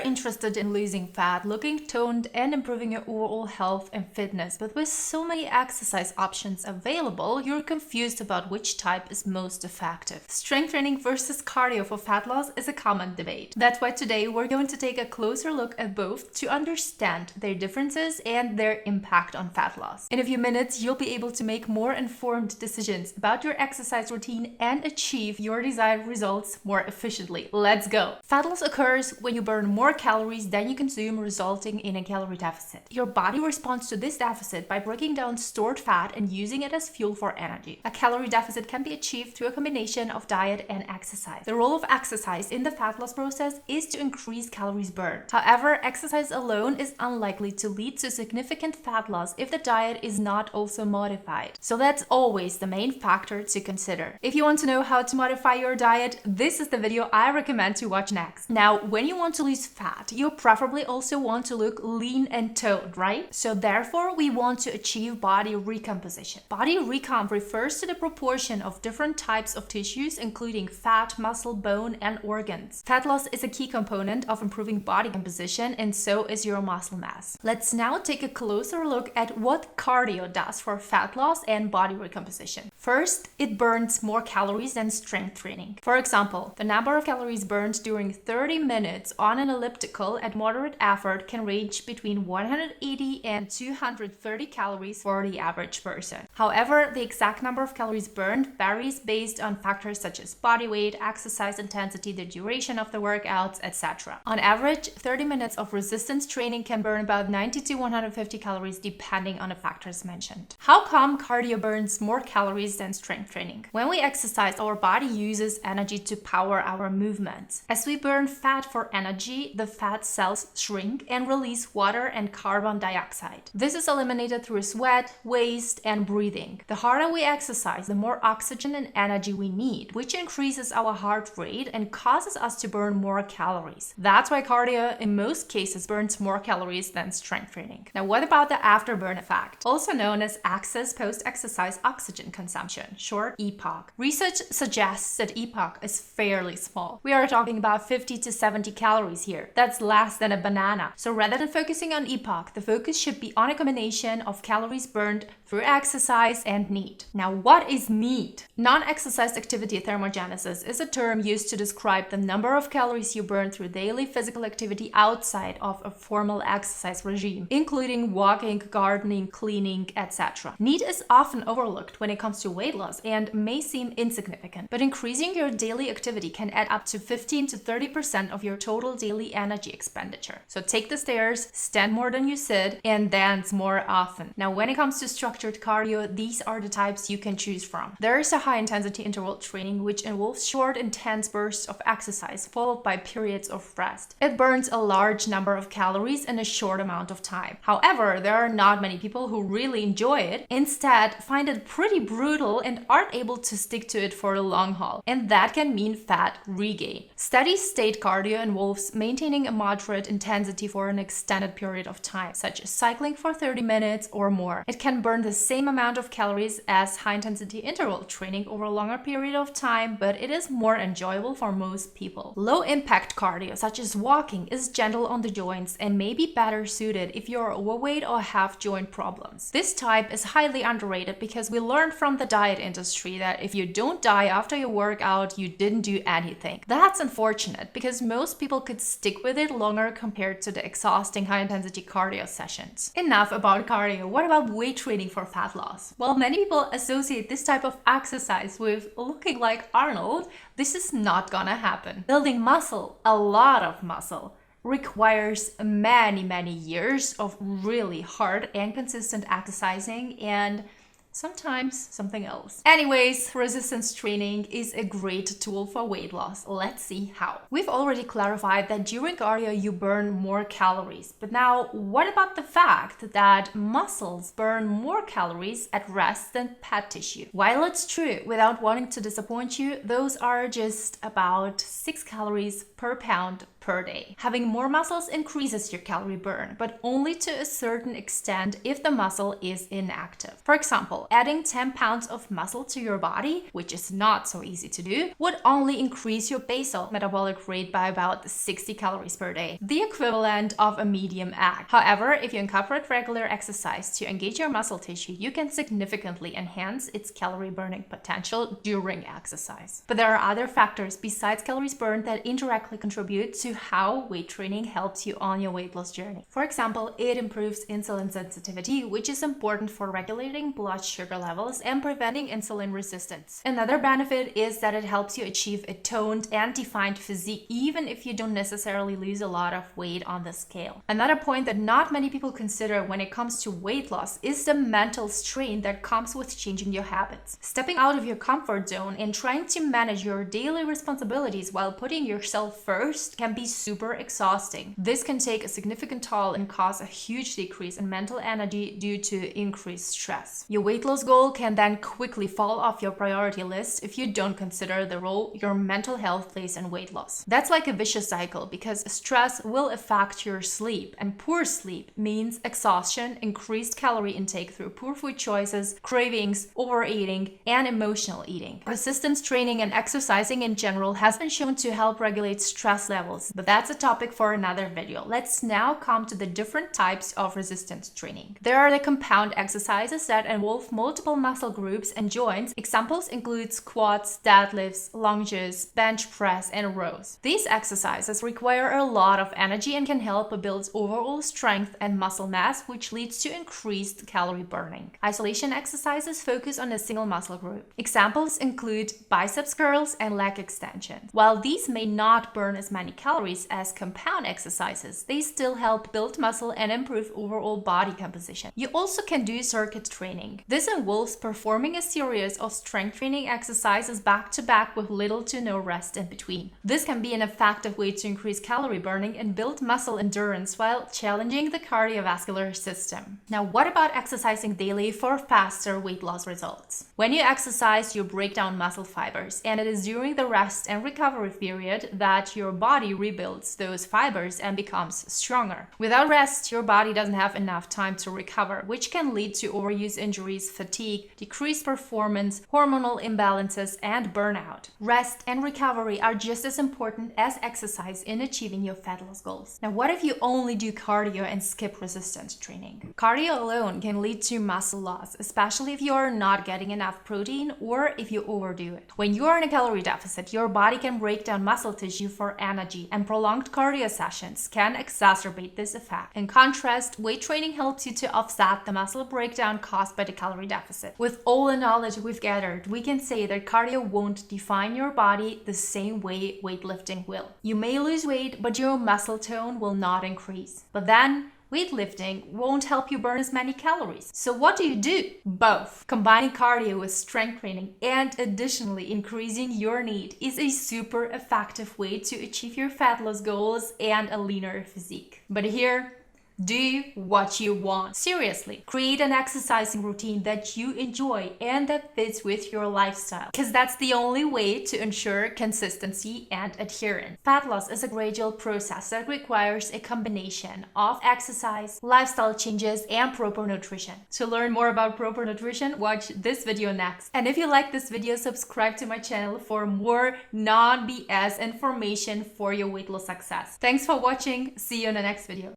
interested in losing fat, looking toned, and improving your overall health and fitness, but with so many exercise options available, you're confused about which type is most effective. Strength training versus cardio for fat loss is a common debate. That's why today we're going to take a closer look at both to understand their differences and their impact on fat loss. In a few minutes, you'll be able to make more informed decisions about your exercise routine and achieve your desired results more efficiently. Let's go! Fat loss occurs when you burn more calories than you consume, resulting in a calorie deficit. Your body responds to this deficit by breaking down stored fat and using it as fuel for energy. A calorie deficit can be achieved through a combination of diet and exercise. The role of exercise in the fat loss process is to increase calories burned. However, exercise alone is unlikely to lead to significant fat loss if the diet is not also modified. So that's always the main factor to consider. If you want to know how to modify your diet, this is the video I recommend to watch next. Now, when you want to lose fat, you preferably also want to look lean and toned, right? So therefore, we want to achieve body recomposition. Body recomp refers to the proportion of different types of tissues, including fat, muscle, bone, and organs. Fat loss is a key component of improving body composition, and so is your muscle mass. Let's now take a closer look at what cardio does for fat loss and body recomposition. First, it burns more calories than strength training. For example, the number of calories burned during 30 minutes on an elliptical at moderate effort can range between 180 and 230 calories for the average person. However, the exact number of calories burned varies based on factors such as body weight, exercise intensity, the duration of the workouts, etc. On average, 30 minutes of resistance training can burn about 90 to 150 calories depending on the factors mentioned. How come cardio burns more calories than strength training? When we exercise, our body uses energy to power our movements. As we burn fat for energy, the fat cells shrink and release water and carbon dioxide. This is eliminated through sweat, waste, and breathing. The harder we exercise, the more oxygen and energy we need, which increases our heart rate and causes us to burn more calories. That's why cardio in most cases burns more calories than strength training. Now, what about the afterburn effect, also known as excess post-exercise oxygen consumption, short EPOC? Research suggests that EPOC is fairly small. We are talking about 50 to 70 calories here. That's less than a banana. So rather than focusing on EPOC, the focus should be on a combination of calories burned through exercise and NEAT. Now, what is NEAT? Non-exercise activity thermogenesis is a term used to describe the number of calories you burn through daily physical activity outside of a formal exercise regime, including walking, gardening, cleaning, etc. NEAT is often overlooked when it comes to weight loss and may seem insignificant, but increasing your daily activity can add up to 15 to 30% of your total daily energy expenditure. So take the stairs, stand more than you sit, and dance more often. Now, when it comes to structured cardio, these are the types you can choose from. There is a high-intensity interval training, which involves short, intense bursts of exercise followed by periods of rest. It burns a large number of calories in a short amount of time. However, there are not many people who really enjoy it, instead find it pretty brutal and aren't able to stick to it for the long haul. And that can mean fat regain. Steady state cardio involves maintaining a moderate intensity for an extended period of time, such as cycling for 30 minutes or more. It can burn the same amount of calories as high-intensity interval training over a longer period of time, but it is more enjoyable for most people. Low-impact cardio, such as walking, is gentle on the joints and may be better suited if you're overweight or have joint problems. This type is highly underrated because we learned from the diet industry that if you don't die after your workout, you didn't do anything. That's unfortunate because most people could stick with it longer compared to the exhausting high-intensity cardio sessions. Enough about cardio. What about weight training for fat loss? Well, many people associate this type of exercise with looking like Arnold. This is not gonna happen. Building muscle, a lot of muscle, requires many years of really hard and consistent exercising and sometimes something else. Anyways, resistance training is a great tool for weight loss. Let's see how. We've already clarified that during cardio you burn more calories, but now what about the fact that muscles burn more calories at rest than fat tissue? While it's true, without wanting to disappoint you, those are just about 6 calories per pound per day. Having more muscles increases your calorie burn, but only to a certain extent if the muscle is inactive. For example, adding 10 pounds of muscle to your body, which is not so easy to do, would only increase your basal metabolic rate by about 60 calories per day, the equivalent of a medium act. However, if you incorporate regular exercise to engage your muscle tissue, you can significantly enhance its calorie burning potential during exercise. But there are other factors besides calories burned that indirectly contribute to how weight training helps you on your weight loss journey. For example, it improves insulin sensitivity, which is important for regulating blood sugar levels and preventing insulin resistance. Another benefit is that it helps you achieve a toned and defined physique, even if you don't necessarily lose a lot of weight on the scale. Another point that not many people consider when it comes to weight loss is the mental strain that comes with changing your habits. Stepping out of your comfort zone and trying to manage your daily responsibilities while putting yourself first can be super exhausting. This can take a significant toll and cause a huge decrease in mental energy due to increased stress. Your weight loss goal can then quickly fall off your priority list if you don't consider the role your mental health plays in weight loss. That's like a vicious cycle because stress will affect your sleep, and poor sleep means exhaustion, increased calorie intake through poor food choices, cravings, overeating, and emotional eating. Resistance training and exercising in general has been shown to help regulate stress levels, but that's a topic for another video. Let's now come to the different types of resistance training. There are the compound exercises that involve multiple muscle groups and joints. Examples include squats, deadlifts, lunges, bench press, and rows. These exercises require a lot of energy and can help build overall strength and muscle mass, which leads to increased calorie burning. Isolation exercises focus on a single muscle group. Examples include biceps curls and leg extensions. While these may not burn as many calories as compound exercises, they still help build muscle and improve overall body composition. You also can do circuit training. This involves performing a series of strength training exercises back to back with little to no rest in between. This can be an effective way to increase calorie burning and build muscle endurance while challenging the cardiovascular system. Now, what about exercising daily for faster weight loss results? When you exercise, you break down muscle fibers, and it is during the rest and recovery period that your body rebuilds those fibers and becomes stronger. Without rest, your body doesn't have enough time to recover, which can lead to overuse injuries, fatigue, decreased performance, hormonal imbalances, and burnout. Rest and recovery are just as important as exercise in achieving your fat loss goals. Now, what if you only do cardio and skip resistance training? Cardio alone can lead to muscle loss, especially if you are not getting enough protein or if you overdo it. When you are in a calorie deficit, your body can break down muscle tissue for energy, and prolonged cardio sessions can exacerbate this effect. In contrast, weight training helps you to offset the muscle breakdown caused by the calorie deficit. With all the knowledge we've gathered, we can say that cardio won't define your body the same way weightlifting will. You may lose weight, but your muscle tone will not increase. But then, weightlifting won't help you burn as many calories. So what do? Both. Combining cardio with strength training and additionally increasing your NEAT is a super effective way to achieve your fat loss goals and a leaner physique. But here, do what you want. Seriously, create an exercising routine that you enjoy and that fits with your lifestyle, because that's the only way to ensure consistency and adherence. Fat loss is a gradual process that requires a combination of exercise, lifestyle changes, and proper nutrition. To learn more about proper nutrition, watch this video next. And if you like this video, subscribe to my channel for more non-BS information for your weight loss success. Thanks for watching. See you in the next video.